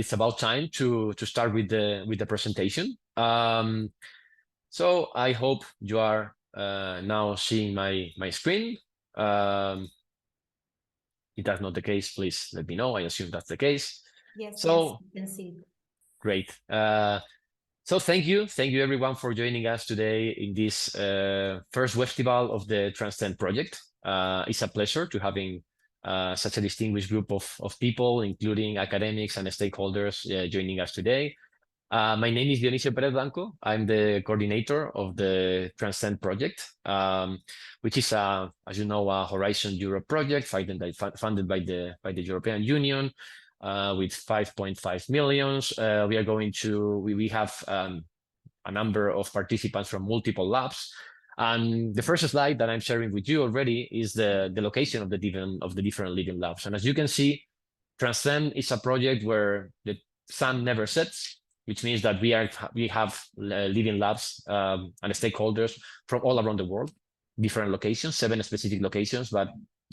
it's about time to start with the presentation. So I hope you are now seeing my screen. If that's not the case, please let me know. I assume that's the case. Yes, so, yes, you can see. Great. So thank you everyone for joining us today in this first WEBSTIVAL of the TRANSCEND project. It's a pleasure to having such a distinguished group of people, including academics and stakeholders joining us today. My name is Dionisio Perez Blanco. I'm the coordinator of the TRANSCEND project, which is, as you know, a Horizon Europe project funded by the European Union with 5.5 million. We have a number of participants from multiple labs. And the first slide that I'm sharing with you already is the location of the different living labs. And as you can see, TRANSCEND is a project where the sun never sets, which means that we have living labs and stakeholders from all around the world, different locations, 7 specific locations, but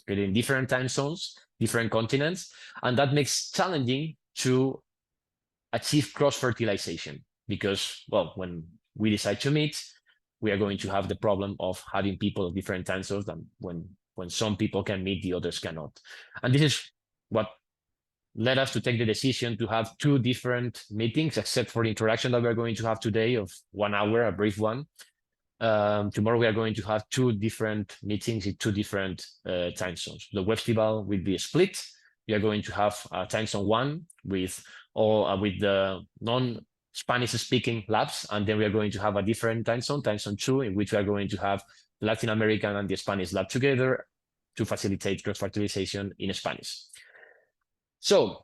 in different time zones, different continents, and that makes challenging to achieve cross-fertilization because, well, when we decide to meet, we are going to have the problem of having people of different time zones, and when some people can meet, the others cannot. And this is what led us to take the decision to have 2 different meetings, except for the interaction that we're going to have today of 1 hour, a brief one. Tomorrow we are going to have 2 different meetings in 2 different time zones. The WEBSTIVAL will be split. We are going to have time zone 1 with the non-Spanish speaking labs, and then we are going to have a different time zone 2, in which we are going to have the Latin American and the Spanish lab together to facilitate cross-fertilization in Spanish. So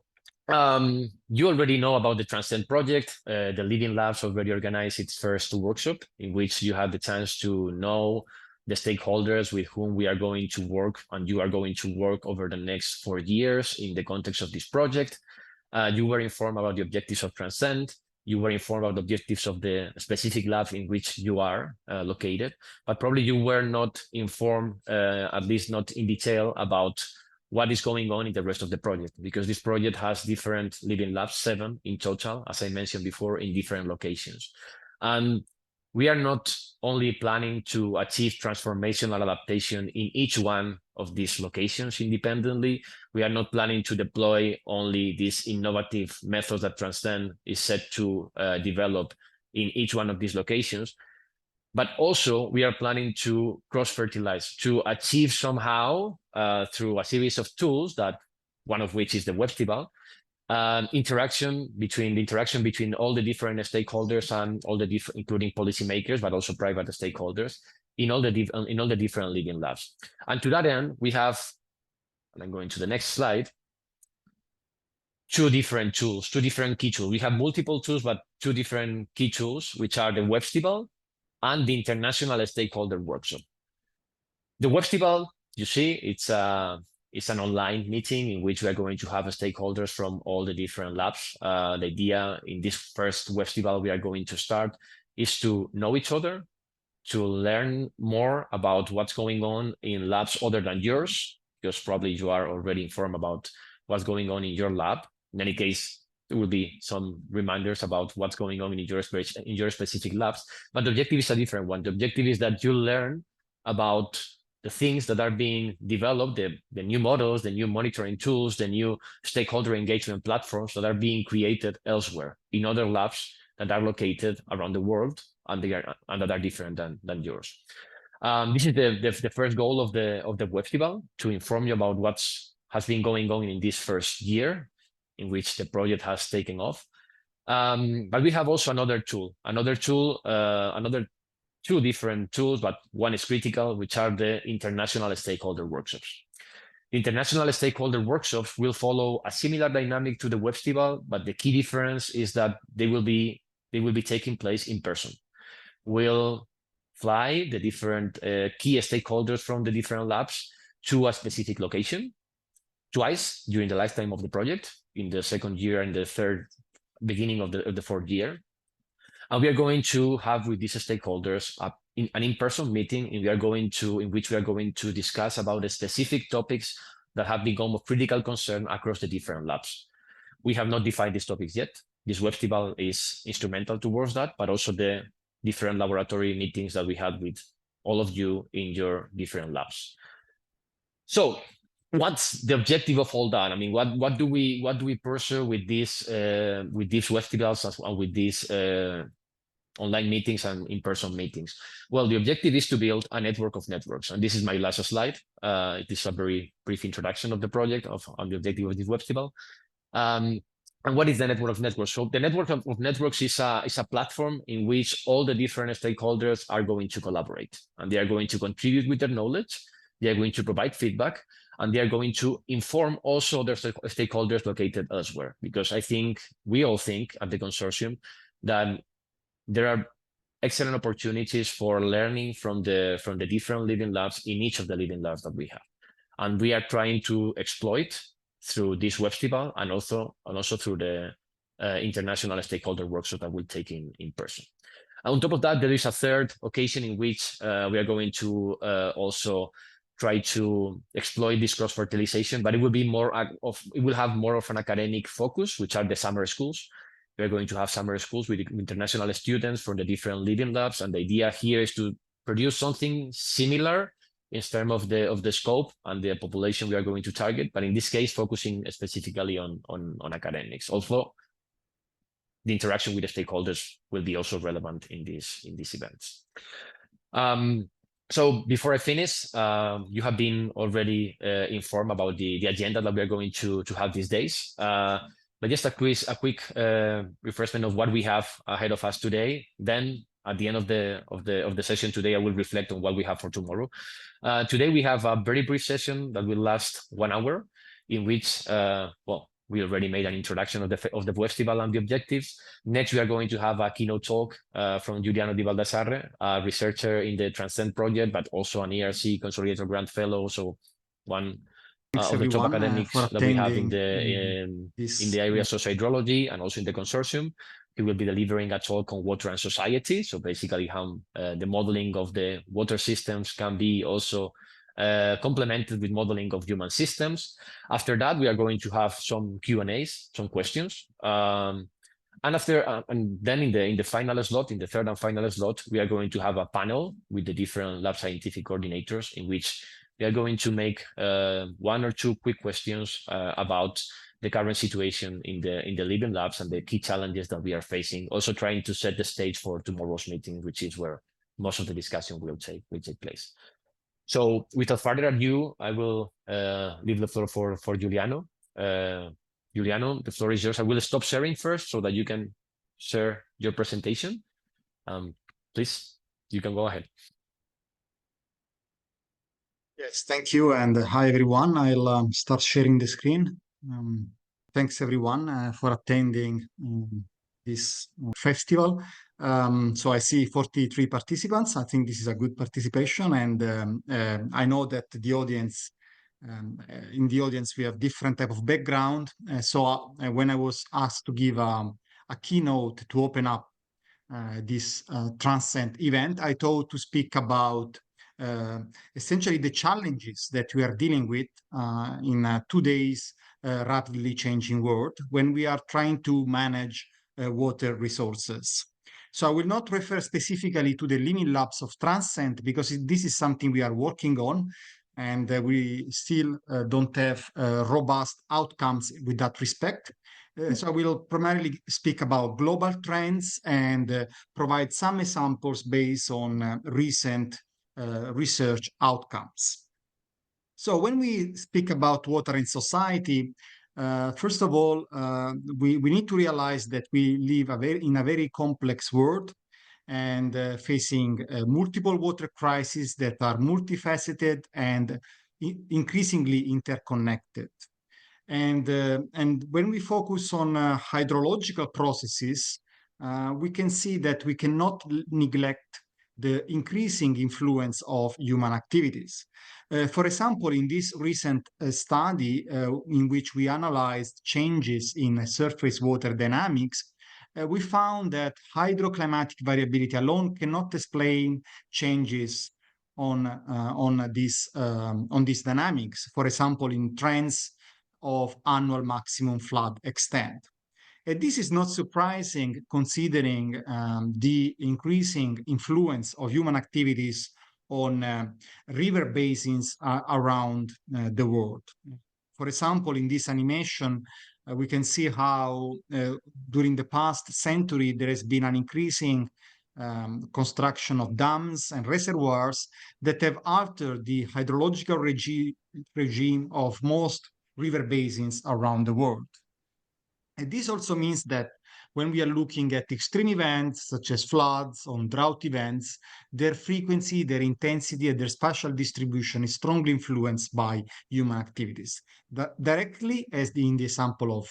you already know about the TRANSCEND project. The Living Labs already organized its first workshop, in which you had the chance to know the stakeholders with whom we are going to work, and you are going to work over the next 4 years in the context of this project. You were informed about the objectives of TRANSCEND. You were informed about the objectives of the specific lab in which you are located, but probably you were not informed, at least not in detail, about what is going on in the rest of the project, because this project has different living labs, 7 in total, as I mentioned before, in different locations. And we are not only planning to achieve transformational adaptation in each one of these locations independently. We are not planning to deploy only these innovative methods that TRANSCEND is set to develop in each one of these locations, but also we are planning to cross-fertilize, to achieve somehow through a series of tools, that one of which is the WEBSTIVAL, interaction between all the different stakeholders and all the different, including policymakers, but also private stakeholders in all the different living labs. And to that end, we have, and I'm going to the next slide, 2 different tools, 2 different key tools. We have multiple tools, but 2 different key tools, which are the WEBSTIVAL and the International Stakeholder Workshop. The WEBSTIVAL, you see, it's an online meeting in which we are going to have stakeholders from all the different labs. The idea in this first WEBSTIVAL we are going to start is to know each other, to learn more about what's going on in labs other than yours, because probably you are already informed about what's going on in your lab. In any case, there will be some reminders about what's going on in your specific labs, but the objective is a different one. The objective is that you learn about the things that are being developed, the new models, the new monitoring tools, the new stakeholder engagement platforms that are being created elsewhere in other labs that are located around the world and that are different than yours. This is the first goal of the WEBSTIVAL, to inform you about what has been going on in this first year in which the project has taken off. But we have also another 2 different tools, but one is critical, which are the International Stakeholder Workshops. The International Stakeholder Workshops will follow a similar dynamic to the WEBSTIVAL, but the key difference is that they will be taking place in person. We'll fly the different key stakeholders from the different labs to a specific location twice during the lifetime of the project, in the 2nd year and the 3rd, beginning of the 4th year. And we are going to have with these stakeholders an in-person meeting, in which we are going to discuss about the specific topics that have become of critical concern across the different labs. We have not defined these topics yet. This WEBSTIVAL is instrumental towards that, but also the different laboratory meetings that we had with all of you in your different labs. So what's the objective of all that? I mean, what do we pursue with these WEBSTIVALs and with these online meetings and in-person meetings? Well, the objective is to build a network of networks. And this is my last slide. It is a very brief introduction of the project on the objective of this WEBSTIVAL. And what is the network of networks? So the network of networks is a platform in which all the different stakeholders are going to collaborate, and they are going to contribute with their knowledge. They are going to provide feedback, and they are going to inform also their stakeholders located elsewhere. Because we all think at the consortium that there are excellent opportunities for learning from the different living labs in each of the living labs that we have. And we are trying to exploit through this WEBSTIVAL and also through the international stakeholder workshop that we'll take in person. And on top of that, there is a third occasion in which we are going to also try to exploit this cross-fertilization, but it will be it will have more of an academic focus, which are the summer schools. We're going to have summer schools with international students from the different living labs, and the idea here is to produce something similar in terms of the scope and the population we are going to target, but in this case, focusing specifically on academics. Also, the interaction with the stakeholders will be also relevant in these events. So before I finish, you have been already informed about the agenda that we are going to have these days. But just a quick refreshment of what we have ahead of us today. Then at the end of the session today, I will reflect on what we have for tomorrow. Today we have a very brief session that will last 1 hour, in which we already made an introduction of the WEBSTIVAL and the objectives. Next, we are going to have a keynote talk from Giuliano Di Baldassarre, a researcher in the TRANSCEND project, but also an ERC Consolidator Grant Fellow. So one of the top academics that we have in the area of sociohydrology and also in the consortium. He will be delivering a talk on water and society. So basically how the modeling of the water systems can be also complemented with modeling of human systems. After that, we are going to have some Q&As, some questions. And then in the final slot, in the third and final slot, we are going to have a panel with the different lab scientific coordinators, in which we are going to make 1 or 2 quick questions about the current situation in the living labs and the key challenges that we are facing. Also trying to set the stage for tomorrow's meeting, which is where most of the discussion will take place. So without further ado, I will leave the floor for Giuliano. Giuliano, the floor is yours. I will stop sharing first so that you can share your presentation. Please, you can go ahead. Yes, thank you. And hi, everyone. I'll start sharing the screen. Thanks, everyone, for attending this festival. So I see 43 participants. I think this is a good participation. And I know that the audience, in the audience, we have different type of background. So when I was asked to give a keynote to open up this TRANSCEND event, I thought to speak about essentially the challenges that we are dealing with in today's rapidly changing world when we are trying to manage water resources. So I will not refer specifically to the living labs of TRANSCEND because this is something we are working on, and we still don't have robust outcomes with that respect. So I will primarily speak about global trends and provide some examples based on recent research outcomes. So when we speak about water in society, first of all, we need to realize that we live in a very complex world and facing multiple water crises that are multifaceted and increasingly interconnected. And when we focus on hydrological processes, we can see that we cannot neglect the increasing influence of human activities. For example, in this recent study in which we analyzed changes in surface water dynamics, we found that hydroclimatic variability alone cannot explain changes on these dynamics. For example, in trends of annual maximum flood extent. And this is not surprising considering the increasing influence of human activities on river basins around the world. For example, in this animation, we can see how during the past century there has been an increasing construction of dams and reservoirs that have altered the hydrological regime of most river basins around the world. And this also means that when we are looking at extreme events such as floods or drought events, their frequency, their intensity, and their spatial distribution is strongly influenced by human activities, directly as in the example of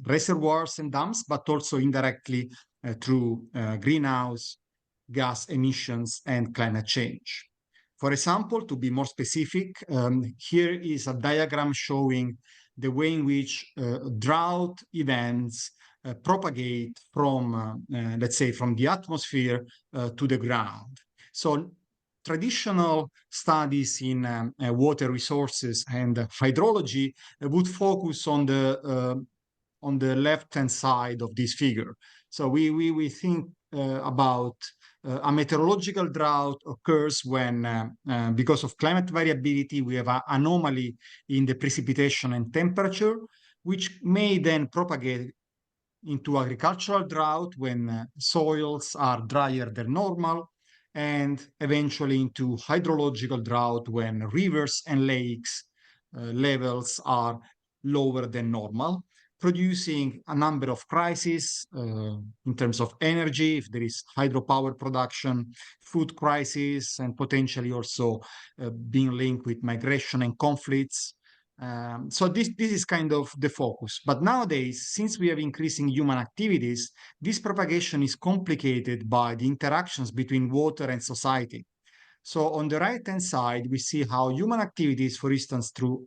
reservoirs and dams, but also indirectly through greenhouse gas emissions and climate change. For example, to be more specific, here is a diagram showing the way in which drought events propagate from, let's say, from the atmosphere to the ground. So traditional studies in water resources and hydrology would focus on the left-hand side of this figure. So we think about a meteorological drought occurs when, because of climate variability, we have an anomaly in the precipitation and temperature, which may then propagate into agricultural drought when soils are drier than normal, and eventually into hydrological drought when rivers and lakes levels are lower than normal, producing a number of crises in terms of energy, if there is hydropower production, food crisis, and potentially also being linked with migration and conflicts. So this is kind of the focus. But nowadays, since we have increasing human activities, this propagation is complicated by the interactions between water and society. So on the right-hand side, we see how human activities, for instance, through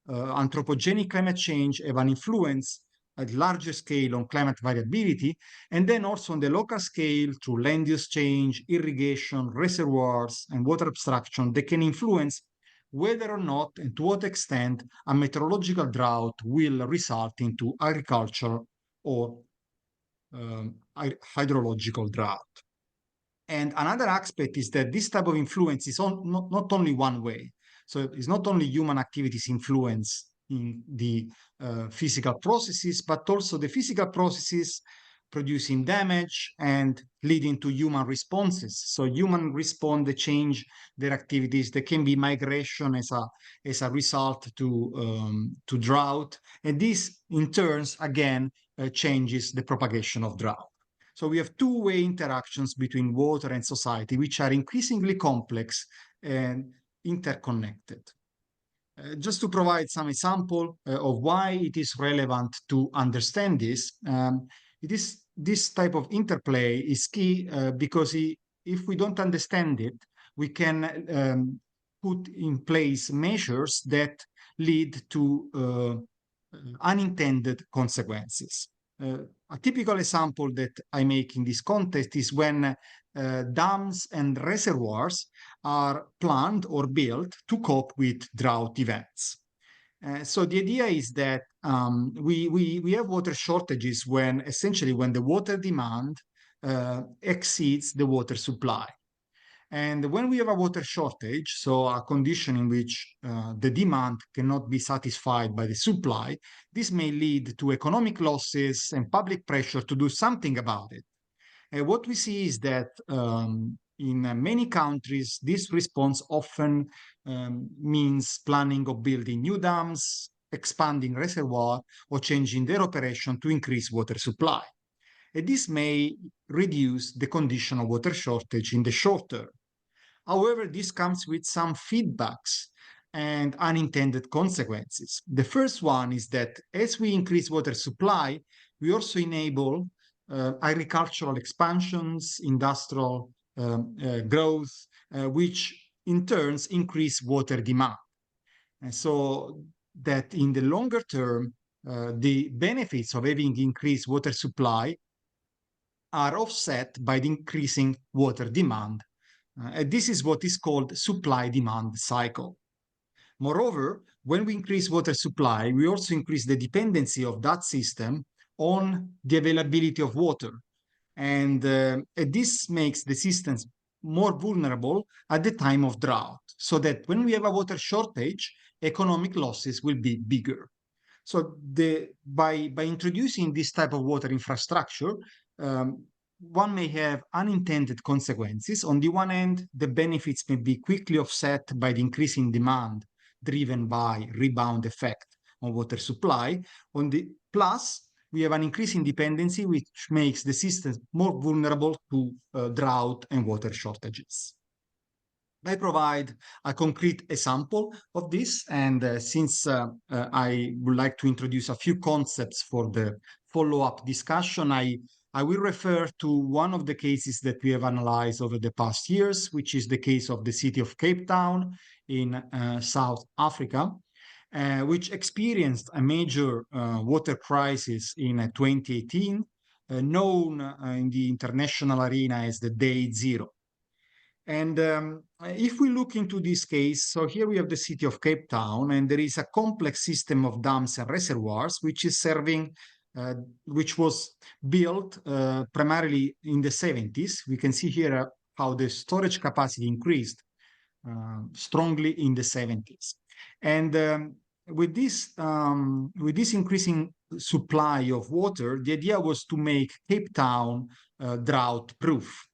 anthropogenic climate change have an influence at larger scale on climate variability, and then also on the local scale through land use change, irrigation, reservoirs, and water abstraction that can influence whether or not and to what extent a meteorological drought will result into agricultural or hydrological drought. And another aspect is that this type of influence is not only one way. So it's not only human activities influence in the physical processes, but also the physical processes producing damage and leading to human responses. So human respond, they change their activities. There can be migration as a result to drought. And this, in turns, again, changes the propagation of drought. So we have two-way interactions between water and society, which are increasingly complex and interconnected. Just to provide some example of why it is relevant to understand this, this type of interplay is key because if we don't understand it, we can put in place measures that lead to unintended consequences. A typical example that I make in this context is when dams and reservoirs are planned or built to cope with drought events. So the idea is that we have water shortages when essentially when the water demand exceeds the water supply. And when we have a water shortage, so a condition in which the demand cannot be satisfied by the supply, this may lead to economic losses and public pressure to do something about it. And what we see is that in many countries, this response often means planning of building new dams, expanding reservoir, or changing their operation to increase water supply. And this may reduce the condition of water shortage in the short term. However, this comes with some feedbacks and unintended consequences. The first one is that as we increase water supply, we also enable agricultural expansions, industrial growth, which in turns increase water demand. And so that in the longer term, the benefits of having increased water supply are offset by the increasing water demand. And this is what is called supply-demand cycle. Moreover, when we increase water supply, we also increase the dependency of that system on the availability of water. And this makes the systems more vulnerable at the time of drought, so that when we have a water shortage, economic losses will be bigger. So by introducing this type of water infrastructure, one may have unintended consequences. On the one hand, the benefits may be quickly offset by the increasing demand driven by rebound effect on water supply. On the plus, we have an increasing dependency, which makes the system more vulnerable to drought and water shortages. I provide a concrete example of this, and since I would like to introduce a few concepts for the follow-up discussion, I will refer to one of the cases that we have analyzed over the past years, which is the case of the city of Cape Town in South Africa, which experienced a major water crisis in 2018, known in the international arena as the Day Zero. And if we look into this case, so here we have the city of Cape Town, and there is a complex system of dams and reservoirs, which is serving, which was built primarily in the 70s. We can see here how the storage capacity increased strongly in the 70s. And with this increasing supply of water, the idea was to make Cape Town drought-proof.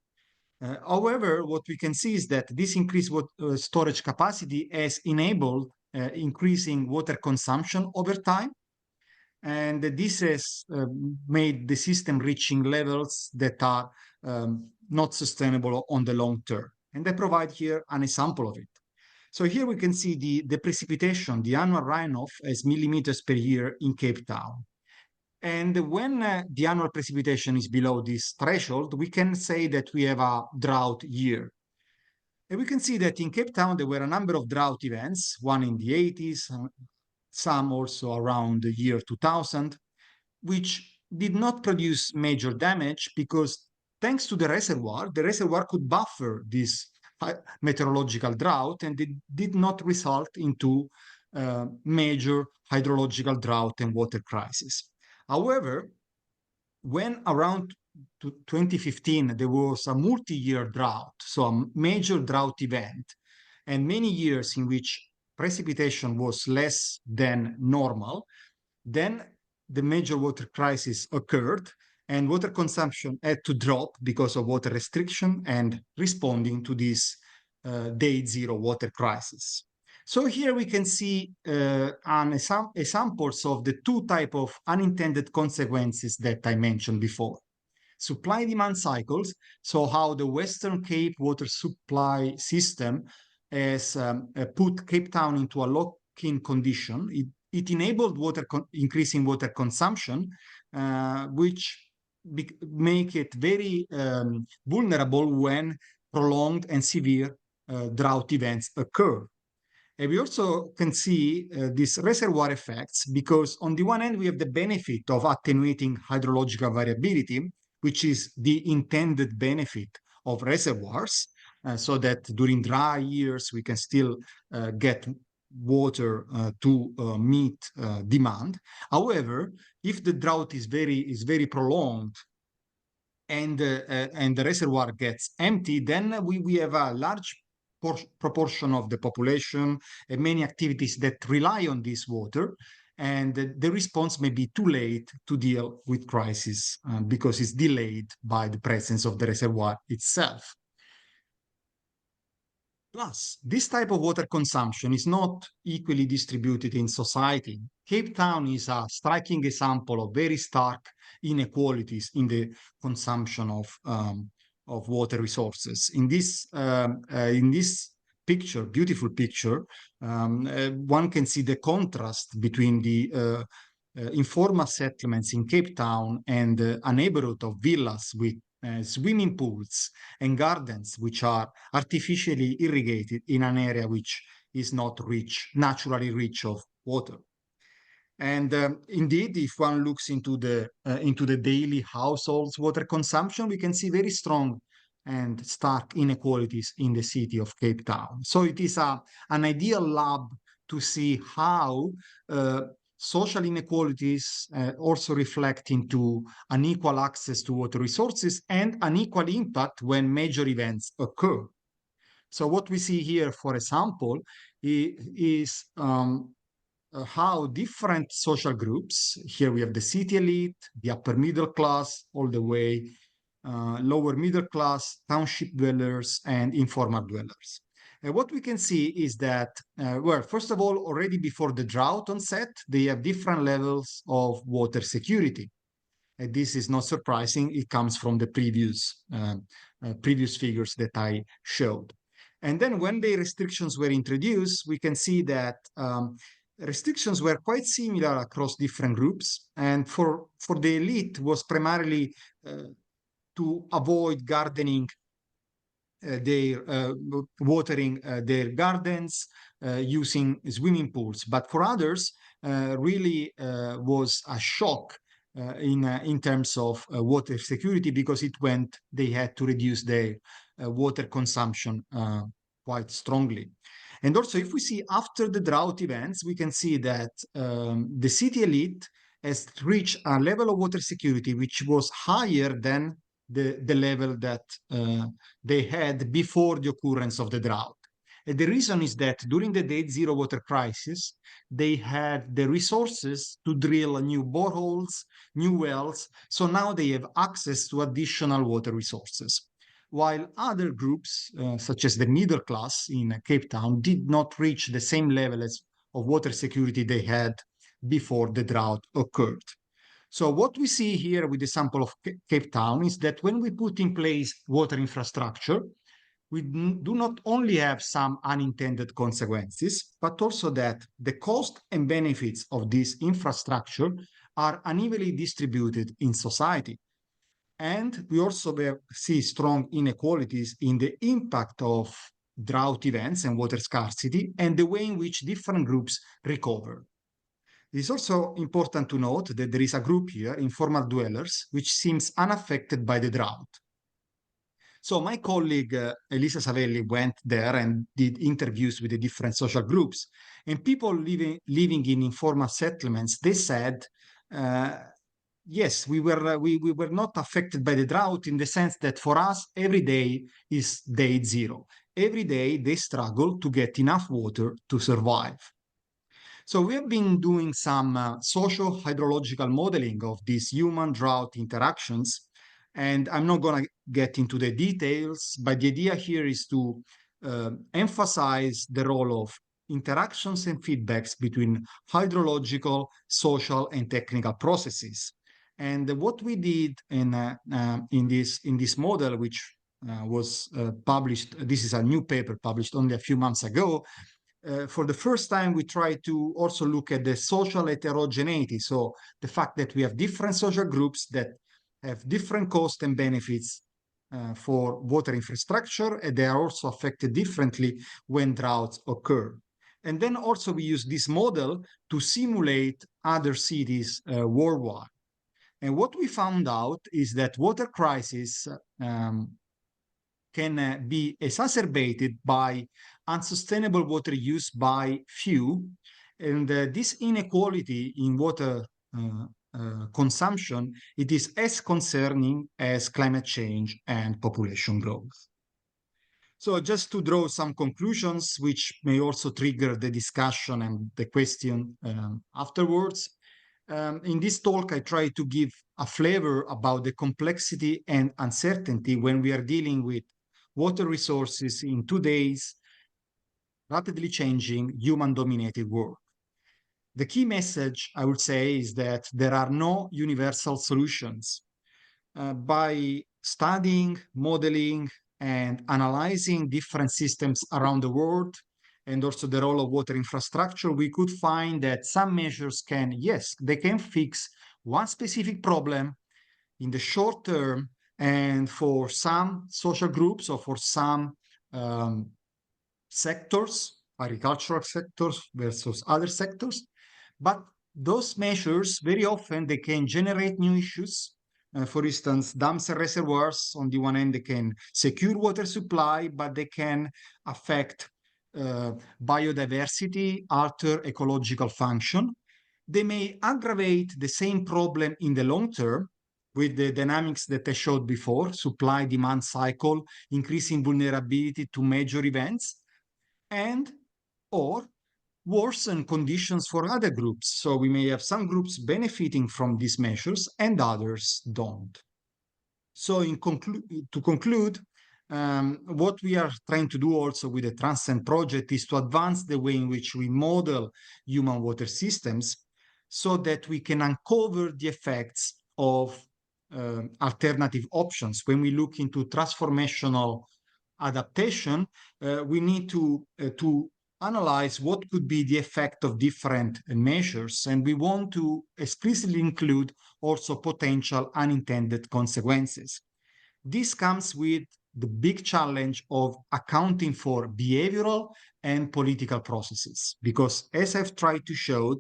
However, what we can see is that this increased storage capacity has enabled increasing water consumption over time. And this has made the system reaching levels that are not sustainable on the long term. And I provide here an example of it. So here we can see the precipitation, the annual runoff as millimeters per year in Cape Town. And when the annual precipitation is below this threshold, we can say that we have a drought year. And we can see that in Cape Town, there were a number of drought events, one in the 80s, some also around the year 2000, which did not produce major damage because thanks to the reservoir could buffer this meteorological drought, and it did not result into major hydrological drought and water crisis. However, when around 2015, there was a multi-year drought, so a major drought event, and many years in which precipitation was less than normal, then the major water crisis occurred and water consumption had to drop because of water restriction and responding to this Day Zero water crisis. So here we can see examples of the two types of unintended consequences that I mentioned before. Supply-demand cycles, so how the Western Cape water supply system has put Cape Town into a lock-in condition. It enabled increasing water consumption, which make it very vulnerable when prolonged and severe drought events occur. And we also can see these reservoir effects because on the one hand, we have the benefit of attenuating hydrological variability, which is the intended benefit of reservoirs, so that during dry years, we can still get water to meet demand. However, if the drought is very prolonged and the reservoir gets empty, then we have a large proportion of the population and many activities that rely on this water, and the response may be too late to deal with crisis because it's delayed by the presence of the reservoir itself. Plus, this type of water consumption is not equally distributed in society. Cape Town is a striking example of very stark inequalities in the consumption of water resources. In this picture, beautiful picture, one can see the contrast between the informal settlements in Cape Town and a neighborhood of villas with swimming pools and gardens which are artificially irrigated in an area which is not naturally rich of water. And indeed, if one looks into the daily households water consumption, we can see very strong and stark inequalities in the city of Cape Town. So it is an ideal lab to see how social inequalities also reflect into unequal access to water resources and unequal impact when major events occur. So what we see here, for example, is how different social groups, here we have the city elite, the upper middle class, all the way lower middle class, township dwellers, and informal dwellers. And what we can see is that, well, first of all, already before the drought onset, they have different levels of water security. And this is not surprising. It comes from the previous figures that I showed. And then when the restrictions were introduced, we can see that restrictions were quite similar across different groups. And for the elite was primarily to avoid gardening watering their gardens using swimming pools. But for others, really was a shock in terms of water security, because they had to reduce their water consumption quite strongly. And also, if we see after the drought events, we can see that the city elite has reached a level of water security which was higher than the level that they had before the occurrence of the drought. And the reason is that during the day zero water crisis, they had the resources to drill new boreholes, new wells. So now they have access to additional water resources. While other groups, such as the middle class in Cape Town, did not reach the same level of water security they had before the drought occurred. So what we see here with the sample of Cape Town is that when we put in place water infrastructure, we do not only have some unintended consequences, but also that the cost and benefits of this infrastructure are unevenly distributed in society. And we also see strong inequalities in the impact of drought events and water scarcity and the way in which different groups recover. It is also important to note that there is a group here, informal dwellers, which seems unaffected by the drought. So my colleague Elisa Savelli went there and did interviews with the different social groups. And people living in informal settlements, they said, yes, we were not affected by the drought in the sense that for us, every day is day zero. Every day they struggle to get enough water to survive. So we have been doing some social hydrological modeling of these human-drought interactions, and I'm not going to get into the details, but the idea here is to emphasize the role of interactions and feedbacks between hydrological, social, and technical processes. And what we did in this model, which was published, this is a new paper published only a few months ago, for the first time, we try to also look at the social heterogeneity. So the fact that we have different social groups that have different costs and benefits for water infrastructure, and they are also affected differently when droughts occur. And then also we use this model to simulate other cities worldwide. And what we found out is that water crisis can be exacerbated by unsustainable water use by few. And this inequality in water consumption, it is as concerning as climate change and population growth. So just to draw some conclusions, which may also trigger the discussion and the question afterwards. In this talk, I try to give a flavor about the complexity and uncertainty when we are dealing with water resources in today's rapidly changing human-dominated world. The key message, I would say, is that there are no universal solutions. By studying, modeling, and analyzing different systems around the world, and also the role of water infrastructure, we could find that some measures can, yes, they can fix one specific problem in the short term, and for some social groups or for some sectors, agricultural sectors versus other sectors. But those measures, very often, they can generate new issues. For instance, dams and reservoirs, on the one hand, they can secure water supply, but they can affect biodiversity, alter ecological function. They may aggravate the same problem in the long term with the dynamics that I showed before, supply-demand cycle, increasing vulnerability to major events, and or worsen conditions for other groups. So we may have some groups benefiting from these measures and others don't. So to conclude, what we are trying to do also with the TRANSCEND project is to advance the way in which we model human water systems so that we can uncover the effects of alternative options. When we look into transformational adaptation, we need to analyze what could be the effect of different measures, and we want to explicitly include also potential unintended consequences. This comes with the big challenge of accounting for behavioral and political processes, because as I've tried to show,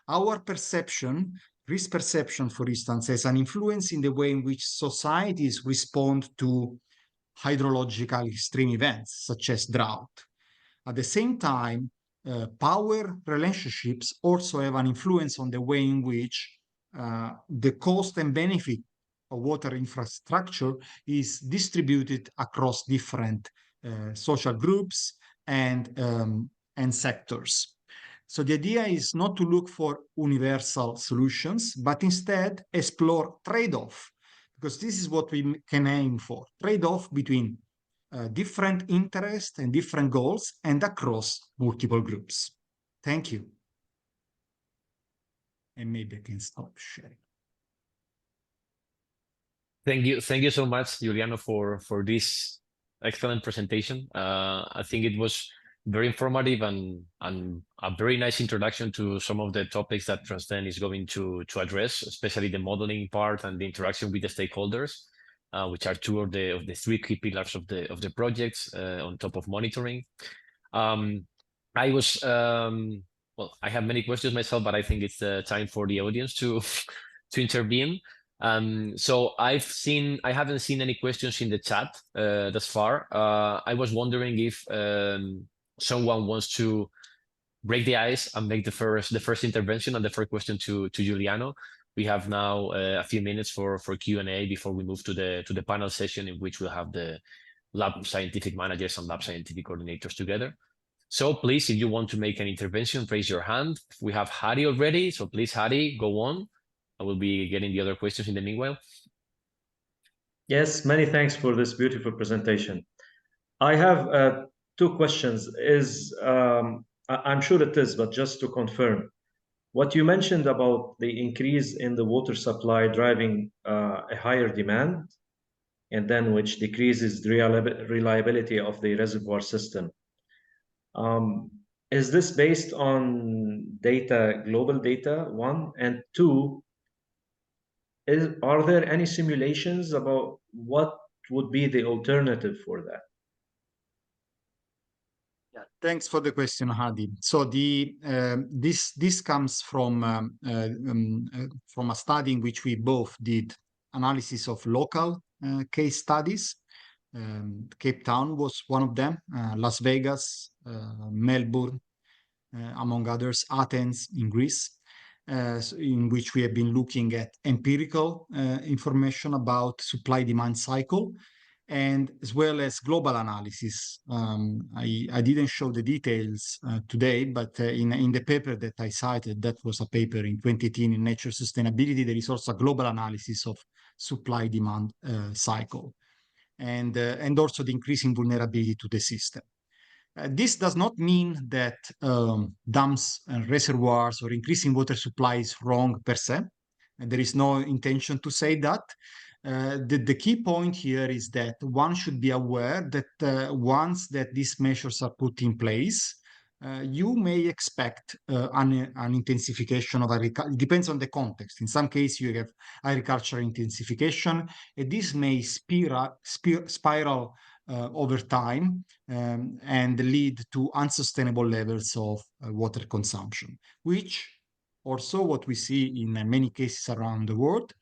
our perception, risk perception, for instance, has an influence in the way in which societies respond to hydrological extreme events, such as drought. At the same time, power relationships also have an influence on the way in which the cost and benefit of water infrastructure is distributed across different social groups and sectors. So the idea is not to look for universal solutions, but instead explore trade-off, because this is what we can aim for, trade-off between different interests and different goals and across multiple groups. Thank you. And maybe I can stop sharing. Thank you so much, Giuliano, for this excellent presentation. I think it was very informative and a very nice introduction to some of the topics that TRANSCEND is going to address, especially the modeling part and the interaction with the stakeholders, which are two of the three key pillars of the projects on top of monitoring. I was well, I have many questions myself, but I think it's time for the audience to intervene. So I haven't seen any questions in the chat thus far. I was wondering if someone wants to break the ice and make the first intervention and the first question to Giuliano. We have now a few minutes for Q&A before we move to the panel session, in which we'll have the lab scientific managers and lab scientific coordinators together. So please, if you want to make an intervention, raise your hand. We have Hari already, so please, Hari, go on. I will be getting the other questions in the meanwhile. Yes, many thanks for this beautiful presentation. I have two questions. I'm sure it is, but just to confirm, what you mentioned about the increase in the water supply driving a higher demand, and then which decreases the reliability of the reservoir system. Is this based on data, global data, one? And two, are there any simulations about what would be the alternative for that? Yeah, thanks for the question, Hadi. So this comes from a study in which we both did analysis of local case studies. Cape Town was one of them, Las Vegas, Melbourne, among others, Athens in Greece, in which we have been looking at empirical information about supply-demand cycle, and as well as global analysis. I didn't show the details today, but in the paper that I cited, that was a paper in 2018 in Nature Sustainability, there is also a global analysis of supply-demand cycle, and also the increasing vulnerability to the system. This does not mean that dams and reservoirs or increasing water supply is wrong per se. And there is no intention to say that. The key point here is that one should be aware that once that these measures are put in place, you may expect an intensification of agriculture. It depends on the context. In some cases, you have agricultural intensification, and this may spiral over time and lead to unsustainable levels of water consumption, which also what we see in many cases around the world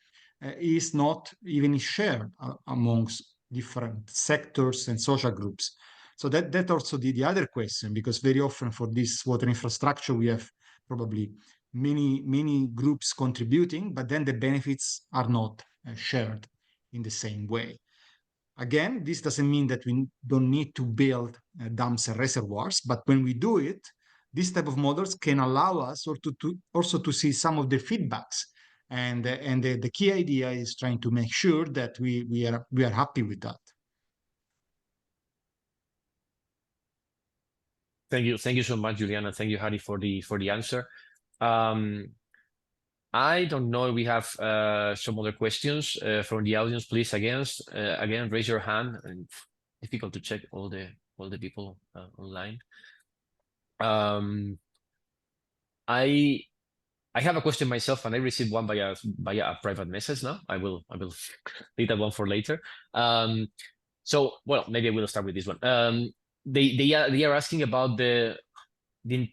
is not even shared amongst different sectors and social groups. So that also the other question, because very often for this water infrastructure, we have probably many groups contributing, but then the benefits are not shared in the same way. Again, this doesn't mean that we don't need to build dams and reservoirs, but when we do it, this type of models can allow us also to see some of the feedbacks. And the key idea is trying to make sure that we are happy with that. Thank you so much, Juliana. Thank you, Hari, for the answer. I don't know if we have some other questions from the audience. Please, again, raise your hand. And difficult to check all the people online. I have a question myself, and I received one via a private message. Now I will leave that one for later. So well, maybe I will start with this one. They are asking about the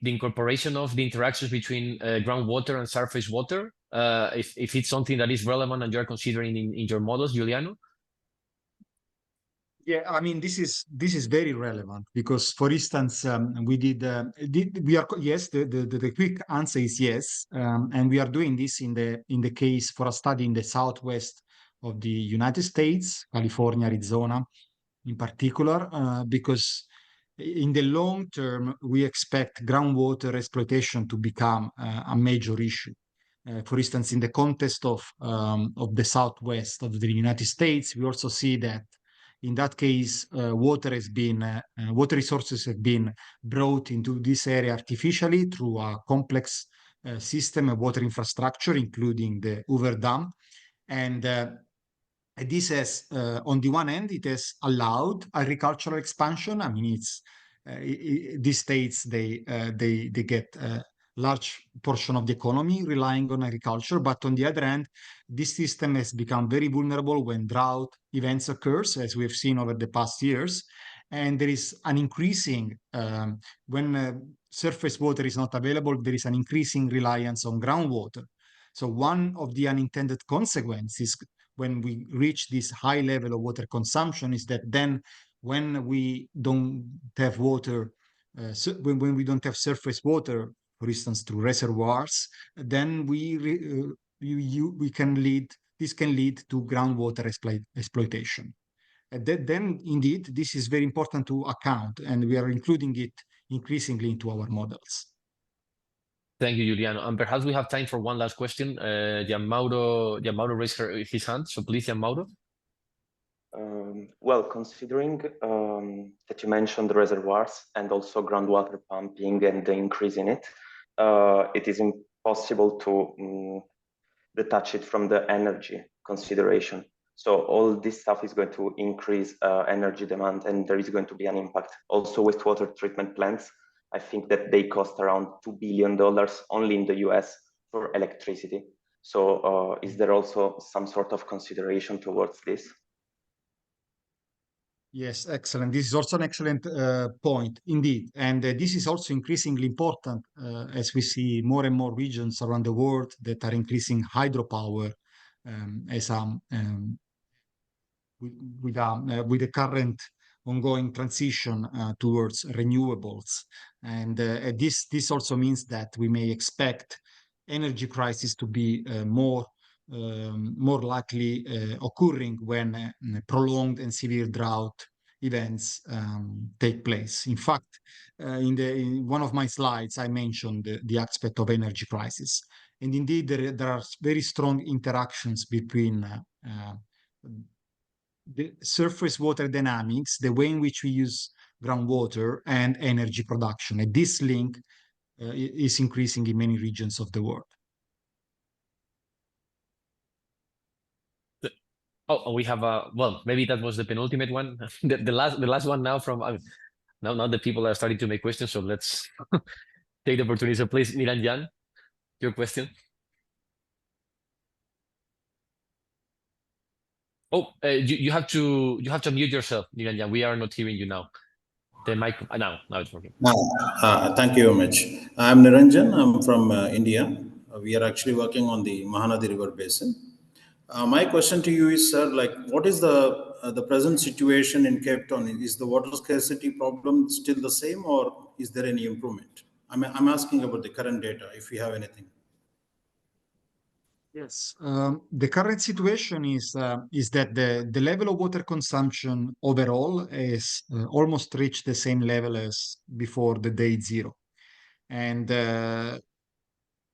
incorporation of the interactions between groundwater and surface water. If it's something that is relevant and you're considering in your models, Giuliano. Yeah, I mean, this is very relevant because, for instance, yes. The quick answer is yes, and we are doing this in the case for a study in the southwest of the United States, California, Arizona, in particular, because in the long term we expect groundwater exploitation to become a major issue. For instance, in the context of the southwest of the United States, we also see that in that case, water resources have been brought into this area artificially through a complex system of water infrastructure, including the Hoover Dam. And this has, on the one hand, it has allowed agricultural expansion. I mean, these states, they get large portion of the economy relying on agriculture. But on the other hand, this system has become very vulnerable when drought events occurs, as we have seen over the past years. And there is an increasing, when surface water is not available, there is an increasing reliance on groundwater. So one of the unintended consequences when we reach this high level of water consumption is that then when we don't have water, when we don't have surface water, for instance, through reservoirs, then this can lead to groundwater exploitation. And then, indeed, this is very important to account, and we are including it increasingly into our models. Thank you, Giuliano. And perhaps we have time for one last question. Gianmauro raised his hand, so please, Gianmauro. Well, considering that you mentioned reservoirs and also groundwater pumping and the increase in it, it is impossible to detach it from the energy consideration. So all this stuff is going to increase energy demand, and there is going to be an impact. Also, wastewater treatment plants, I think that they cost around $2 billion only in the US for electricity. So is there also some sort of consideration towards this? Yes, excellent. This is also an excellent point, indeed. And this is also increasingly important as we see more and more regions around the world that are increasing hydropower as with the current ongoing transition towards renewables. And this also means that we may expect energy crisis to be more likely occurring when prolonged and severe drought events take place. In fact, in one of my slides, I mentioned the aspect of energy crisis. And indeed, there are very strong interactions between the surface water dynamics, the way in which we use groundwater, and energy production. And this link is increasing in many regions of the world. Oh, we have well, maybe that was the penultimate one. the last one now from now the people are starting to make questions, so let's take the opportunity. So please, Niranjan, your question. Oh, you have to mute yourself, Niranjan. We are not hearing you now. The mic now it's working. Thank you very much. I'm Niranjan. I'm from India. We are actually working on the Mahanadi River Basin. My question to you is, sir, like, what is the the present situation in Cape Town, is the water scarcity problem still the same, or is there any improvement? I'm asking about the current data, if you have anything. Yes, the current situation is that the level of water consumption overall is almost reached the same level as before the day zero, and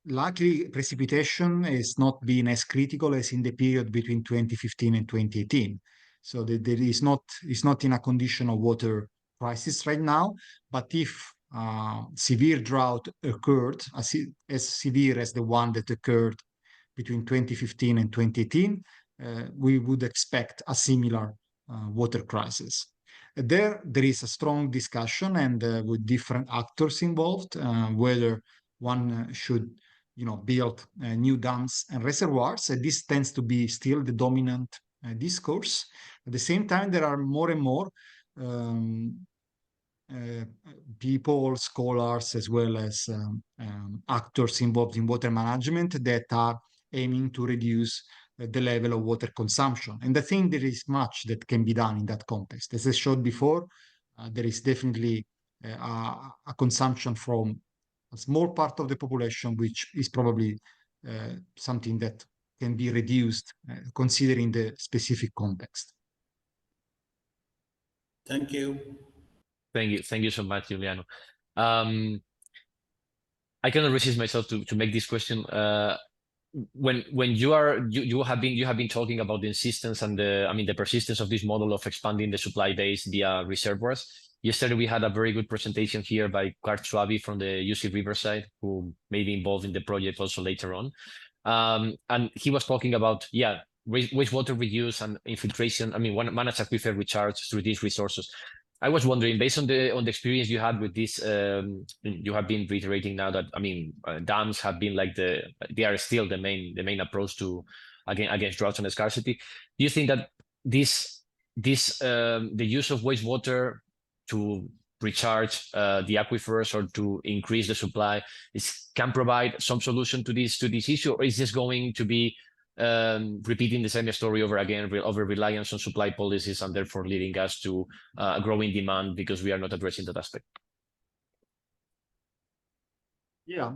luckily precipitation has not been as critical as in the period between 2015 and 2018. So there is not it's not in a condition of water crisis right now. But if severe drought occurred, as severe as the one that occurred between 2015 and 2018, we would expect a similar water crisis. There is a strong discussion and with different actors involved, whether one should build new dams and reservoirs. And this tends to be still the dominant discourse. At the same time, there are more and more people, scholars, as well as actors involved in water management that are aiming to reduce the level of water consumption. And I think there is much that can be done in that context. As I showed before, there is definitely a consumption from a small part of the population, which is probably something that can be reduced considering the specific context. Thank you. Thank you so much, Giuliano. I cannot resist myself to make this question. When you have been talking about the insistence and the persistence of this model of expanding the supply base via reservoirs. Yesterday we had a very good presentation here by Kurt Schwabi from the UC Riverside, who may be involved in the project also later on. And he was talking about wastewater reuse and infiltration. Managed aquifer recharge through these resources. I was wondering, based on the experience you had with this, you have been reiterating now that dams have been they are still the main approach to against droughts and scarcity. Do you think that the use of wastewater to recharge the aquifers or to increase the supply can provide some solution to this issue, or is this going to be repeating the same story over again, over reliance on supply policies, and therefore leading us to growing demand because we are not addressing that aspect? Yeah,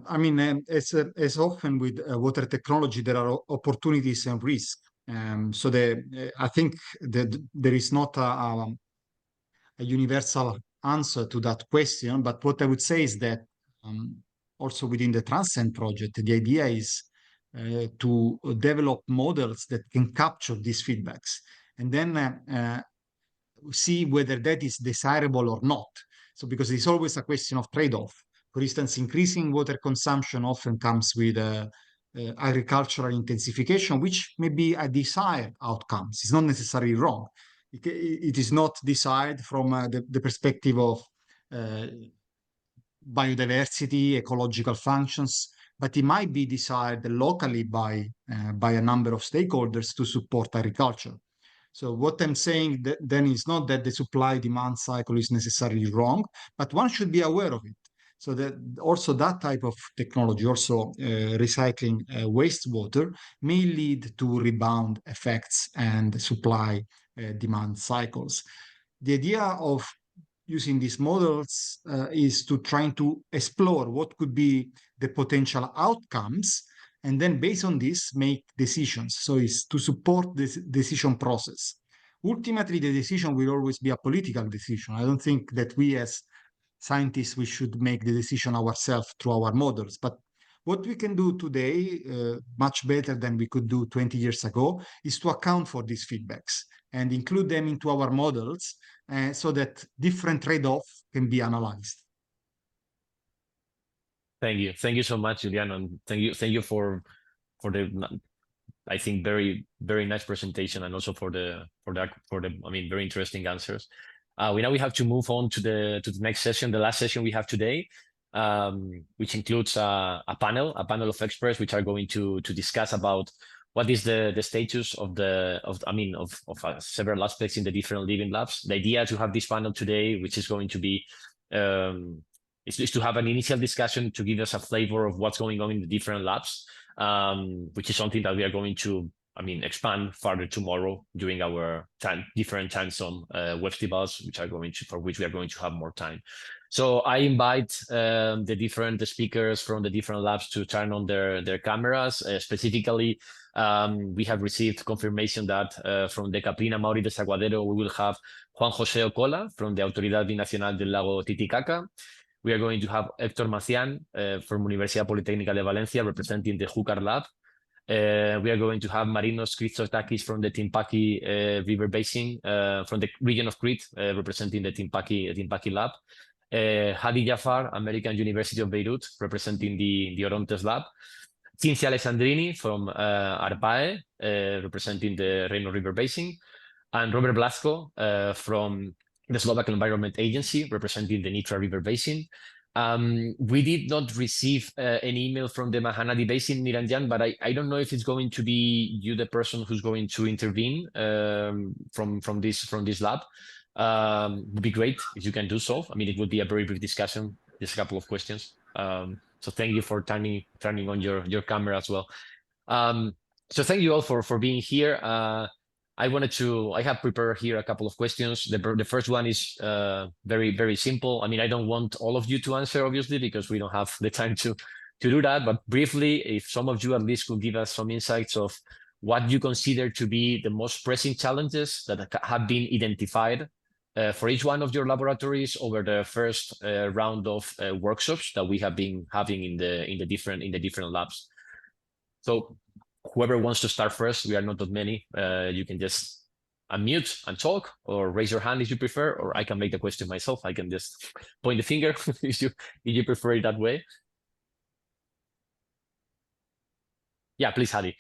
as often with water technology, there are opportunities and risks. I think that there is not a universal answer to that question. But what I would say is that also within the TRANSCEND project, the idea is to develop models that can capture these feedbacks and then see whether that is desirable or not. So because it's always a question of trade-off. For instance, increasing water consumption often comes with agricultural intensification, which may be a desired outcome. It's not necessarily wrong. It is not desired from the perspective of biodiversity, ecological functions, but it might be desired locally by a number of stakeholders to support agriculture. So what I'm saying then is not that the supply-demand cycle is necessarily wrong, but one should be aware of it. So that also that type of technology, also recycling wastewater, may lead to rebound effects and supply-demand cycles. The idea of using these models is to try to explore what could be the potential outcomes, and then based on this, make decisions. So it's to support this decision process. Ultimately, the decision will always be a political decision. I don't think that we as scientists, we should make the decision ourselves through our models. But what we can do today, much better than we could do 20 years ago, is to account for these feedbacks and include them into our models so that different trade-offs can be analyzed. Thank you so much, Giuliano, and thank you for the, I think, very nice presentation, and also for the very interesting answers. We have to move on to the next session, the last session we have today, which includes a panel of experts which are going to discuss about what is the status of several aspects in the different living labs. The idea to have this panel today, which is going to be is to have an initial discussion to give us a flavor of what's going on in the different labs, which is something that we are going to expand further tomorrow during our different time zone WEBSTIVALs, for which we are going to have more time. So I invite the different speakers from the different labs to turn on their cameras. Specifically, we have received confirmation that from the Caprina Mauri Desaguadero, we will have Juan José Ocola from the Autoridad Binacional del Lago Titicaca. We are going to have Héctor Macián from Universidad Politécnica de Valencia, representing the Júcar lab. We are going to have Marinos Christotakis from the Timpaki River Basin, from the region of Crete, representing the Timpaki lab. Hadi Jafar, American University of Beirut, representing the Orontes lab. Cinzia Alessandrini from ARPAE, representing the Reno River Basin. And Robert Blasco from the Slovak Environment Agency, representing the Nitra River Basin. We did not receive an email from the Mahanadi Basin, Niranjan, but I don't know if it's going to be you, the person who's going to intervene from this lab. Would be great if you can do so. It would be a very brief discussion, just a couple of questions. So thank you for turning on your camera as well. So thank you all for being here. I have prepared here a couple of questions. The first one is very, very simple. I don't want all of you to answer, obviously, because we don't have the time to do that. But briefly, if some of you at least could give us some insights of what you consider to be the most pressing challenges that have been identified for each one of your laboratories over the first round of workshops that we have been having in the different labs. So whoever wants to start first, we are not that many. You can just unmute and talk, or raise your hand if you prefer, or I can make the question myself. I can just point the finger if you prefer it that way. Yeah, please, Hadi.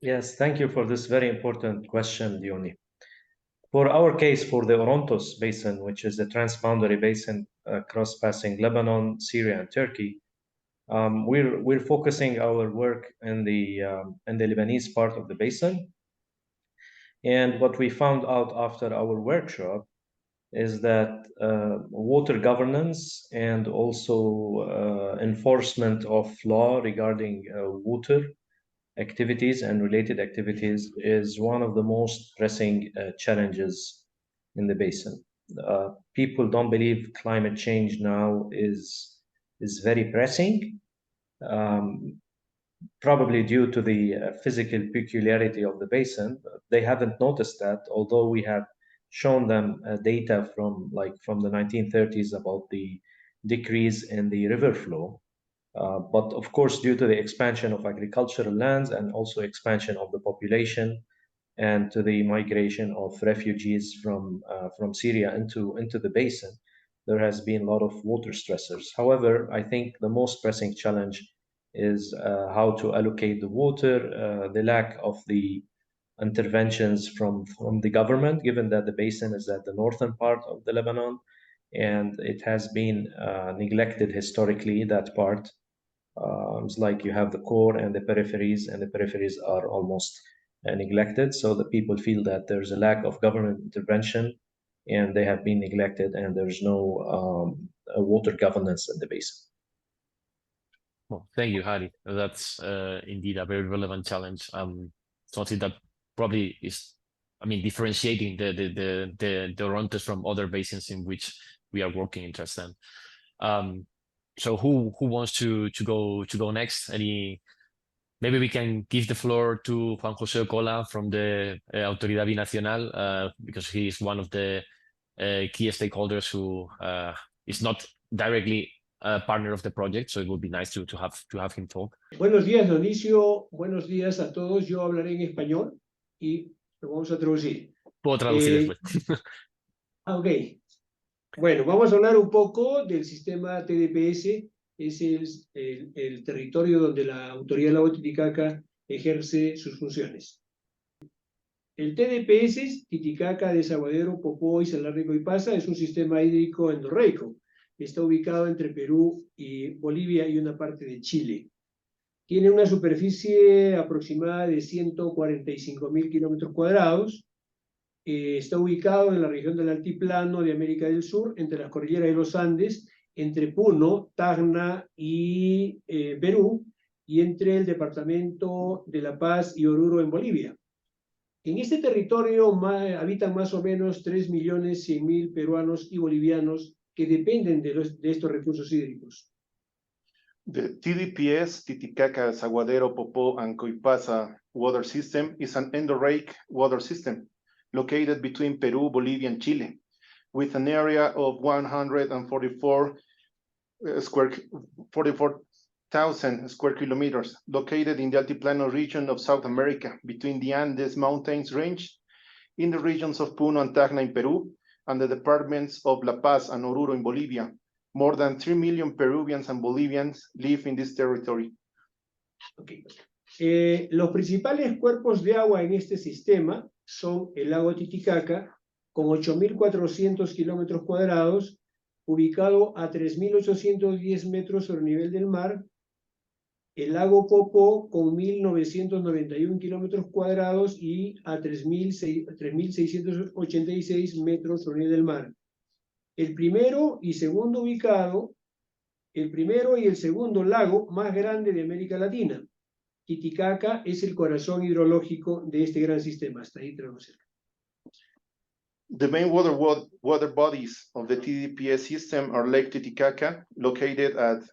Yes, thank you for this very important question, Diony. For our case, for the Orontos Basin, which is a transboundary basin cross-passing Lebanon, Syria, and Turkey, we're focusing our work in the Lebanese part of the basin. And what we found out after our workshop is that water governance and also enforcement of law regarding water activities and related activities is one of the most pressing challenges in the basin. People don't believe climate change now is very pressing, probably due to the physical peculiarity of the basin. They haven't noticed that, although we have shown them data from the 1930s about the decrease in the river flow. But of course, due to the expansion of agricultural lands and also expansion of the population and to the migration of refugees from Syria into the basin, there has been a lot of water stressors. However, I think the most pressing challenge is how to allocate the water, the lack of the interventions from the government, given that the basin is at the northern part of the Lebanon, and it has been neglected historically, that part. It's like you have the core and the peripheries are almost neglected. So the people feel that there's a lack of government intervention and they have been neglected, and there's no water governance in the basin. Well, thank you, Hadi. That's indeed a very relevant challenge. Something that probably is, differentiating the Orontes from other basins in which we are working in TRANSCEND. So who wants to go next? Maybe we can give the floor to Juan José Ocola from the Autoridad Binacional, because he is one of the key stakeholders who is not directly a partner of the project, so it would be nice to have him talk. Buenos días, Dionisio. Buenos días a todos. Yo hablaré en español y lo vamos a traducir. Puedo traducir después. Ok. Bueno, vamos a hablar un poco del sistema TDPS. Es el territorio donde la Autoridad del Lago Titicaca ejerce sus funciones. El TDPS, Titicaca, Desaguadero, Popó, Salar Rico y Pasa, es un sistema hídrico endorreico. Está ubicado entre Perú y Bolivia y una parte de Chile. Tiene una superficie aproximada de 145.000 kilómetros cuadrados. Está ubicado en la región del Altiplano de América del Sur, entre las cordilleras de los Andes, entre Puno, Tacna y Perú, y entre el departamento de La Paz y Oruro en Bolivia. En este territorio habitan más o menos 3.100.000 peruanos y bolivianos que dependen de estos recursos hídricos. The TDPS, Titicaca, Saguadero, Popó, and Coipasa water system is an endorheic water system located between Peru, Bolivia, and Chile, with an area of 44,000 square kilometers, located in the Altiplano region of South America, between the Andes Mountains range, in the regions of Puno and Tacna in Peru, and the departments of La Paz and Oruro in Bolivia. More than 3 million Peruvians and Bolivians live in this territory. Okay. Los principales cuerpos de agua en este sistema son el lago Titicaca, con 8.400 kilómetros cuadrados, ubicado a 3.810 metros sobre el nivel del mar, el lago Popó, con 1.991 kilómetros cuadrados y a 3.686 metros sobre el nivel del mar. El primero y el segundo lago más grande de América Latina. Titicaca es el corazón hidrológico de este gran sistema. Hasta ahí tenemos cerca. The main water bodies of the TDPS system are Lake Titicaca, located at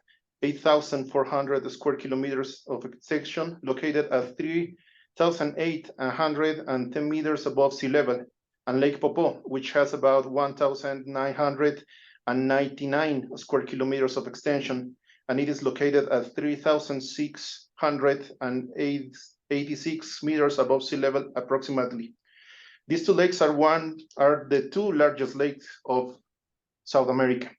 8,400 square kilometers of extension, located at 3,810 meters above sea level, and Lake Popó, which has about 1,999 square kilometers of extension, and it is located at 3,686 meters above sea level approximately. These two lakes are the two largest lakes of South America.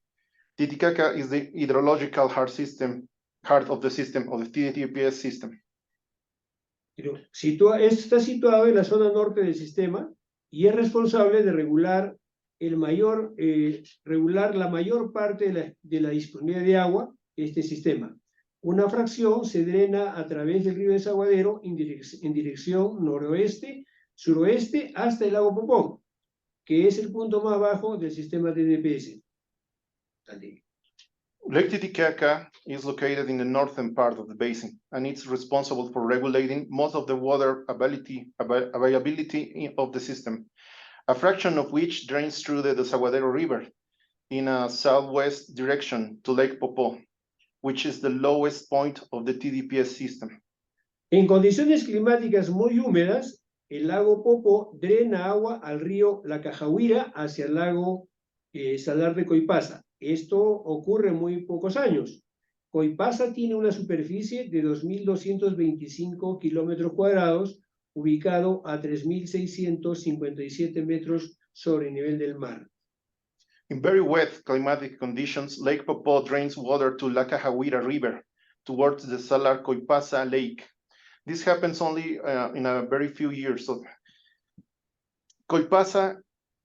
Titicaca is the hydrological heart of the system, of the TDPS system. Está situado en la zona norte del sistema y es responsable de regular la mayor parte de la disponibilidad de agua de este sistema. Una fracción se drena a través del río Desaguadero en dirección noroeste-suroeste hasta el lago Popó, que es el punto más bajo del sistema TDPS. Lake Titicaca is located in the northern part of the basin, and it's responsible for regulating most of the water availability of the system, a fraction of which drains through the Desaguadero River in a southwest direction to Lake Popó, which is the lowest point of the TDPS system. En condiciones climáticas muy húmedas, el lago Popó drena agua al río La Cajahuira hacia el lago Salar de Coipasa. Esto ocurre en muy pocos años. Coipasa tiene una superficie de 2.225 kilómetros cuadrados, ubicado a 3.657 metros sobre el nivel del mar. In very wet climatic conditions, Lake Popó drains water to La Cajahuira River towards the Salar Coipasa Lake. This happens only in a very few years. So, Coipasa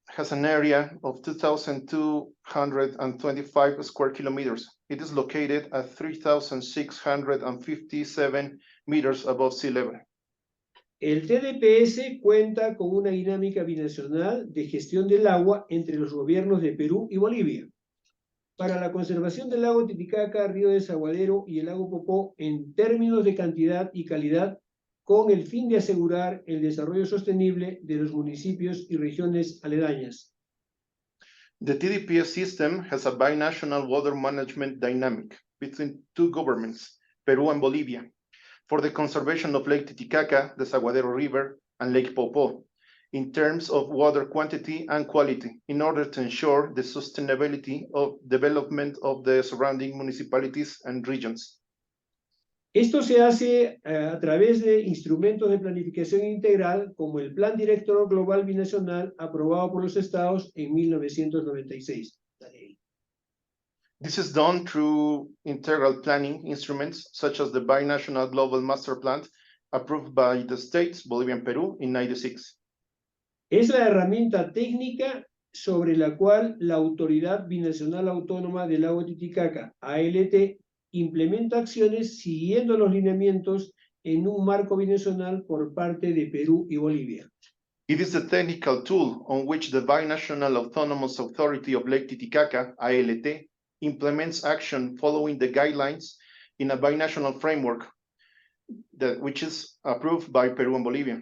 has an area of 2,225 square kilometers. It is located at 3,657 meters above sea level. El TDPS cuenta con una dinámica binacional de gestión del agua entre los gobiernos de Perú y Bolivia. Para la conservación del lago Titicaca, río Desaguadero y el lago Popó en términos de cantidad y calidad, con el fin de asegurar el desarrollo sostenible de los municipios y regiones aledañas. The TDPS system has a binational water management dynamic between two governments, Peru and Bolivia, for the conservation of Lake Titicaca, the Desaguadero River, and Lake Popó, in terms of water quantity and quality, in order to ensure the sustainability of development of the surrounding municipalities and regions. Esto se hace a través de instrumentos de planificación integral como el Plan Director Global Binacional aprobado por los estados en 1996. This is done through integral planning instruments such as the Binational Global Master Plan approved by the states, Bolivia and Peru, in 1996. Es la herramienta técnica sobre la cual la Autoridad Binacional Autónoma del Lago Titicaca, ALT, implementa acciones siguiendo los lineamientos en un marco binacional por parte de Perú y Bolivia. It is a technical tool on which the Binational Autonomous Authority of Lake Titicaca, ALT, implements action following the guidelines in a binational framework which is approved by Peru and Bolivia.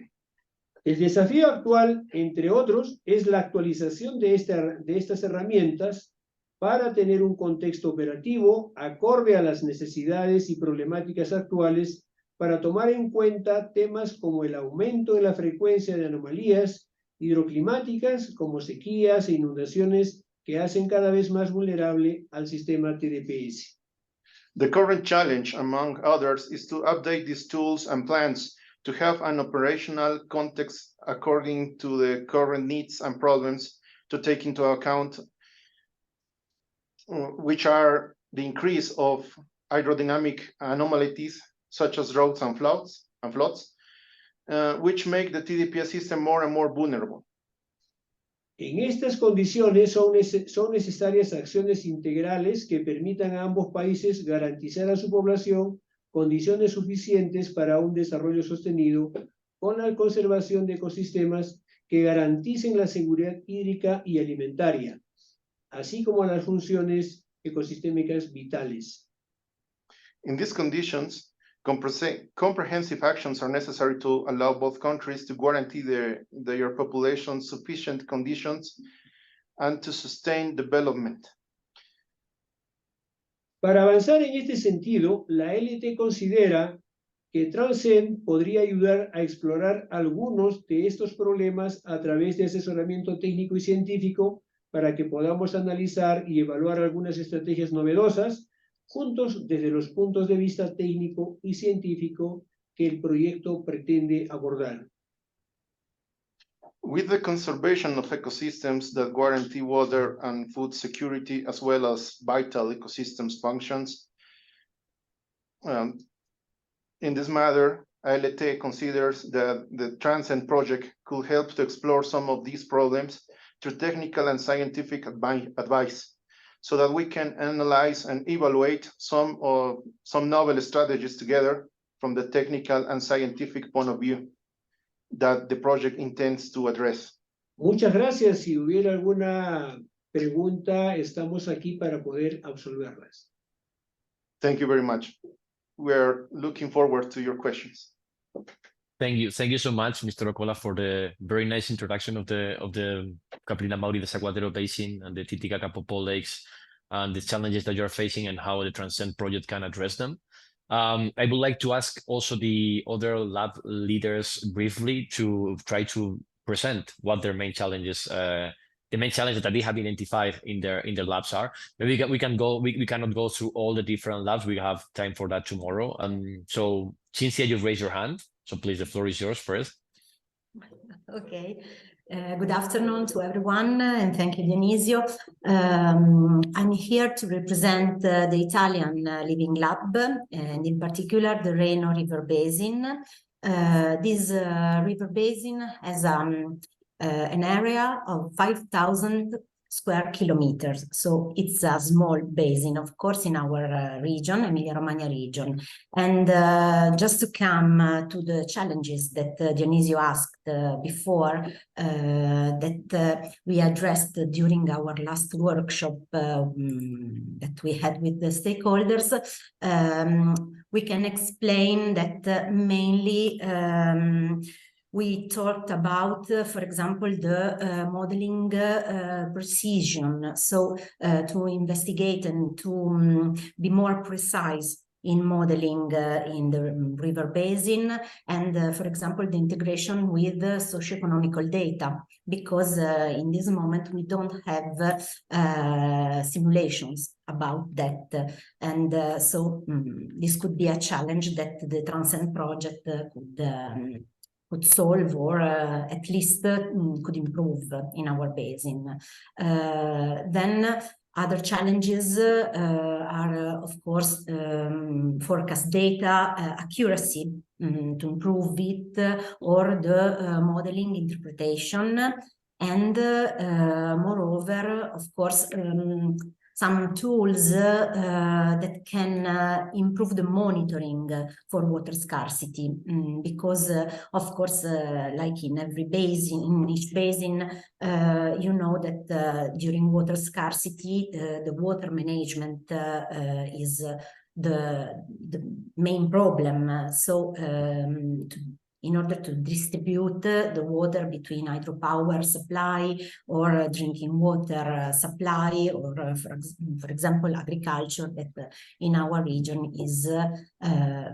El desafío actual, entre otros, es la actualización de estas herramientas para tener un contexto operativo acorde a las necesidades y problemáticas actuales, para tomar en cuenta temas como el aumento de la frecuencia de anomalías hidroclimáticas como sequías e inundaciones que hacen cada vez más vulnerable al sistema TDPS. The current challenge, among others, is to update these tools and plans to have an operational context according to the current needs and problems, to take into account which are the increase of hydrodynamic anomalies such as droughts and floods, which make the TDPS system more and more vulnerable. En estas condiciones son necesarias acciones integrales que permitan a ambos países garantizar a su población condiciones suficientes para un desarrollo sostenido con la conservación de ecosistemas que garanticen la seguridad hídrica y alimentaria, así como las funciones ecosistémicas vitales. In these conditions, comprehensive actions are necessary to allow both countries to guarantee their population sufficient conditions and to sustain development. Para avanzar en este sentido, la LT considera que TRANSCEND podría ayudar a explorar algunos de estos problemas a través de asesoramiento técnico y científico para que podamos analizar y evaluar algunas estrategias novedosas juntos desde los puntos de vista técnico y científico que el proyecto pretende abordar. With the conservation of ecosystems that guarantee water and food security, as well as vital ecosystems functions, in this matter, ALT considers that the TRANSCEND project could help to explore some of these problems through technical and scientific advice, so that we can analyze and evaluate some novel strategies together from the technical and scientific point of view that the project intends to address. Muchas gracias. Si hubiera alguna pregunta, estamos aquí para poder absolverlas. Thank you very much. We're looking forward to your questions. Thank you so much, Mr. Ocola, for the very nice introduction of the Caprina Mauri Desaguadero Basin and the Titicaca Popo Lakes and the challenges that you're facing and how the TRANSCEND project can address them. I would like to ask also the other lab leaders briefly to try to present what their main challenges, the main challenges that they have identified in their labs are. Maybe we cannot go through all the different labs. We have time for that tomorrow. So Cinzia, you've raised your hand. So please, the floor is yours first. Okay. Good afternoon to everyone, and thank you, Dionisio. I'm here to represent the Italian Living Lab, and in particular the Reno River Basin. This river basin has an area of 5,000 square kilometers. So it's a small basin, of course, in our region, Emilia-Romagna region. And just to come to the challenges that Dionisio asked before, that we addressed during our last workshop that we had with the stakeholders, we can explain that mainly we talked about, for example, the modeling precision. So to investigate and to be more precise in modeling in the river basin, and for example, the integration with socioeconomical data, because in this moment we don't have simulations about that. And so this could be a challenge that the TRANSCEND project could solve, or at least could improve in our basin. Then other challenges are, of course, forecast data accuracy, to improve it, or the modeling interpretation, and moreover, of course, some tools that can improve the monitoring for water scarcity, because of course, like in every basin, in each basin, you know that during water scarcity, the water management is the main problem. In order to distribute the water between hydropower supply or drinking water supply, or for example, agriculture, that in our region is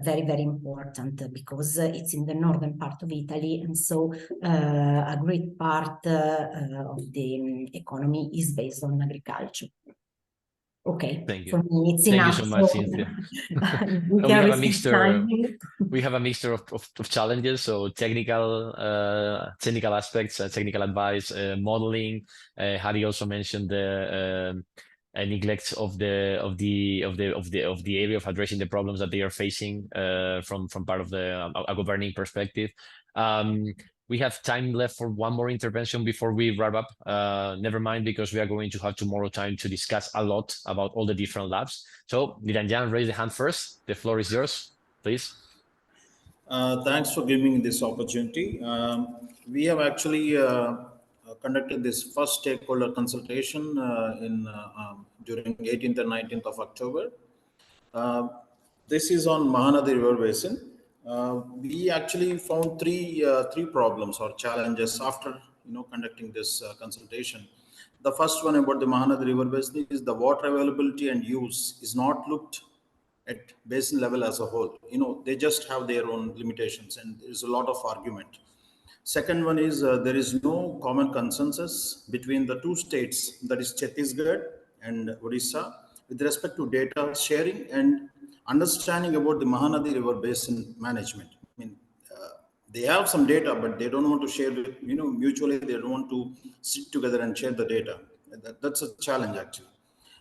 very, very important because it's in the northern part of Italy. And so a great part of the economy is based on agriculture. Okay, Thank you. for me it's Thank enough. you so much, So Cynthia. we can receive time. We have a mixture of challenges, so technical aspects, technical advice, modeling. Harry also mentioned the neglect of the area of addressing the problems that they are facing from part of a governing perspective. We have time left for one more intervention before we wrap up. Never mind, because we are going to have tomorrow time to discuss a lot about all the different labs. So Niranjan, raise the hand first. The floor is yours, please. Thanks for giving me this opportunity. We have actually conducted this first stakeholder consultation during 18th and 19th of October. This is on Mahanadi River Basin. We actually found three problems or challenges after conducting this consultation. The first one about the Mahanadi River Basin is the water availability and use is not looked at basin level as a whole. They just have their own limitations, and there's a lot of argument. Second one is there is no common consensus between the two states, that is Chhattisgarh and Odisha, with respect to data sharing and understanding about the Mahanadi River Basin management. I mean, they have some data, but they don't want to share it, mutually. They don't want to sit together and share the data. That's a challenge, actually.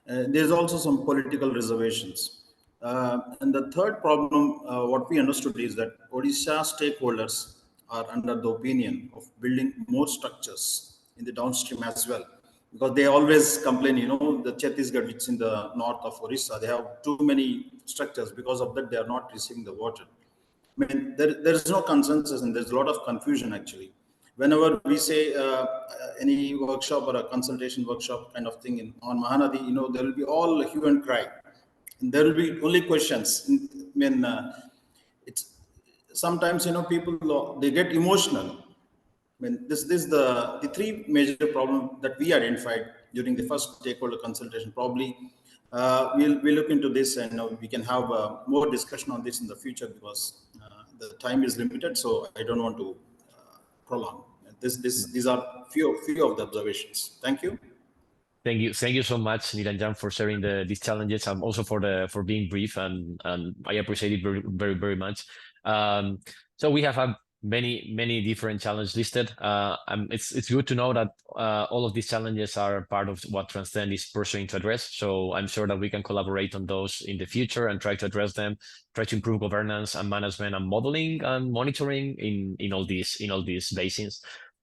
There's also some political reservations. And the third problem, what we understood is that Odisha stakeholders are under the opinion of building more structures in the downstream as well, because they always complain, the Chhattisgarh, which is in the north of Odisha, they have too many structures. Because of that, they are not receiving the water. I mean, there is no consensus, and there's a lot of confusion, actually. Whenever we say any workshop or a consultation workshop kind of thing on Mahanadi, there will be all hue and cry. And there will be only questions. I mean, it's sometimes, people, they get emotional. I mean, this is the three major problems that we identified during the first stakeholder consultation. Probably we'll look into this, and we can have more discussion on this in the future, because the time is limited. So I don't want to prolong. These are few of the observations. Thank you. Thank you so much, Niranjan, for sharing these challenges, and also for being brief, and I appreciate it very, very, very much. So we have had many different challenges listed. It's good to know that all of these challenges are part of what Transcend is pursuing to address. So I'm sure that we can collaborate on those in the future and try to address them, try to improve governance and management and modeling and monitoring in all these basins.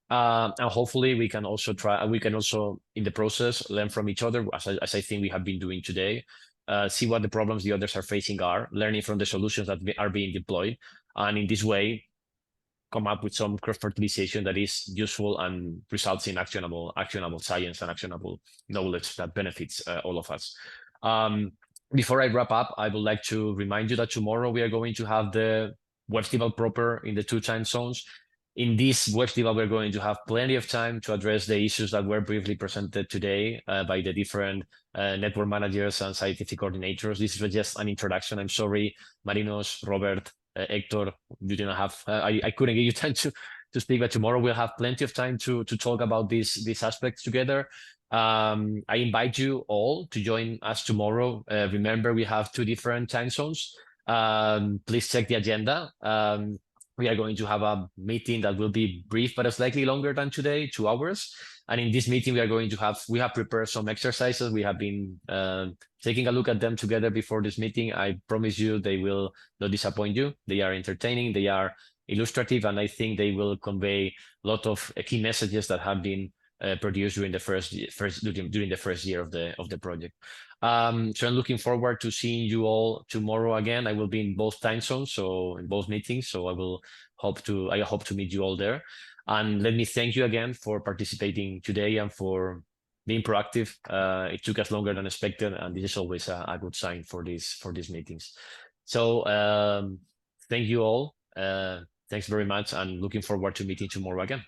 And hopefully we can also in the process learn from each other, as I think we have been doing today. See what the problems the others are facing are, learning from the solutions that are being deployed, and in this way come up with some cross-fertilization that is useful and results in actionable science and actionable knowledge that benefits all of us. Before I wrap up, I would like to remind you that tomorrow we are going to have the WEBSTIVAL proper in the 2 time zones. In this WEBSTIVAL, we're going to have plenty of time to address the issues that were briefly presented today by the different network managers and scientific coordinators. This was just an introduction. I'm sorry, Marinos, Robert, Hector, you didn't have. I couldn't give you time to speak, but tomorrow we'll have plenty of time to talk about these aspects together. I invite you all to join us tomorrow. Remember, we have 2 different time zones. Please check the agenda. We are going to have a meeting that will be brief, but slightly longer than today, 2 hours. And in this meeting, we have prepared some exercises. We have been taking a look at them together before this meeting. I promise you they will not disappoint you. They are entertaining, they are illustrative, and I think they will convey a lot of key messages that have been produced during the first year of the project. So I'm looking forward to seeing you all tomorrow again. I will be in both time zones, so in both meetings. So I hope to meet you all there. And let me thank you again for participating today and for being proactive. It took us longer than expected, and this is always a good sign for these meetings. So thank you all. Thanks very much, and looking forward to meeting tomorrow again.